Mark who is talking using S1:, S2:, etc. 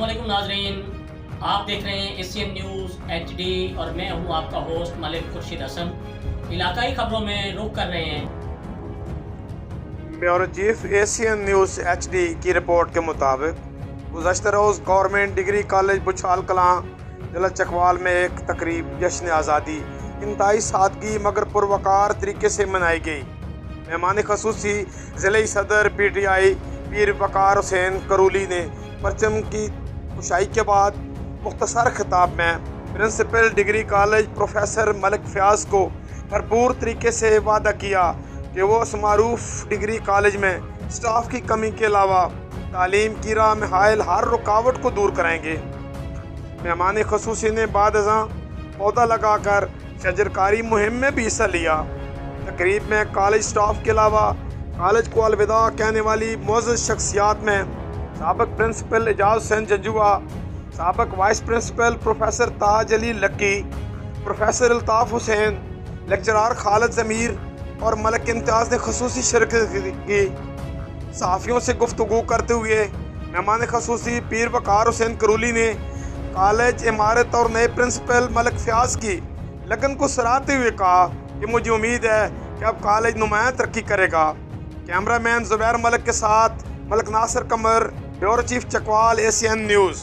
S1: अस्सलामुअलैकुम नाजरीन, आप देख रहे हैं एशियन न्यूज़ HD और मैं हूं आपका होस्ट मलिक खुर्शीद हसन। इलाकाई खबरों में रुख कर रहे हैं।
S2: Bureau chief Asian news HD की रिपोर्ट के मुताबिक गुज़श्ता रोज़ गवर्नमेंट डिग्री कॉलेज बुछाल कलां जिला चकवाल में एक तकरीब जश्न आज़ादी इंतहाई सादगी मगर पुरवकार तरीके से मनाई गई। मेहमान खसूसी ज़िले सदर PTI पीर वकार हुसैन करूली ने परचम की खुशाई के बाद मुख्तसर खिताब में principal degree college professor Malik Fayaz को भरपूर तरीके से वादा किया कि वो इस मारूफ डिग्री कॉलेज में स्टाफ की कमी के अलावा तालीम की राह में हायल हर रुकावट को दूर कराएंगे। मेहमान खसूसी ने बाद अज़ां पौधा लगाकर शजरकारी मुहिम में भी हिस्सा लिया। तकरीब में कॉलेज स्टाफ के अलावा कॉलेज को अलविदा कहने वाली मुअज़्ज़ज़ शख्सियात में साबिक़ प्रिंसिपल एजाज हुसैन जंजुआ, साबिक़ vice principal professor Taj Ali Lucky, professor Altaf Hussain, lecturer Khalid Zameer और मलिक इम्तियाज़ ने खसूसी शिरकत की। सहाफ़ियों से गुफ्तगू करते हुए मेहमान खसूसी पीर वकार हुसैन करूली ने कॉलेज इमारत और नए प्रिंसिपल मलिक फ़याज़ की लगन को सराहते हुए कहा कि मुझे उम्मीद है कि अब कॉलेज नुमायां तरक्की करेगा। कैमरामैन ज़ुबैर मलिक के साथ Malik Nasir Qamar, bureau chief Chakwal, Asian news.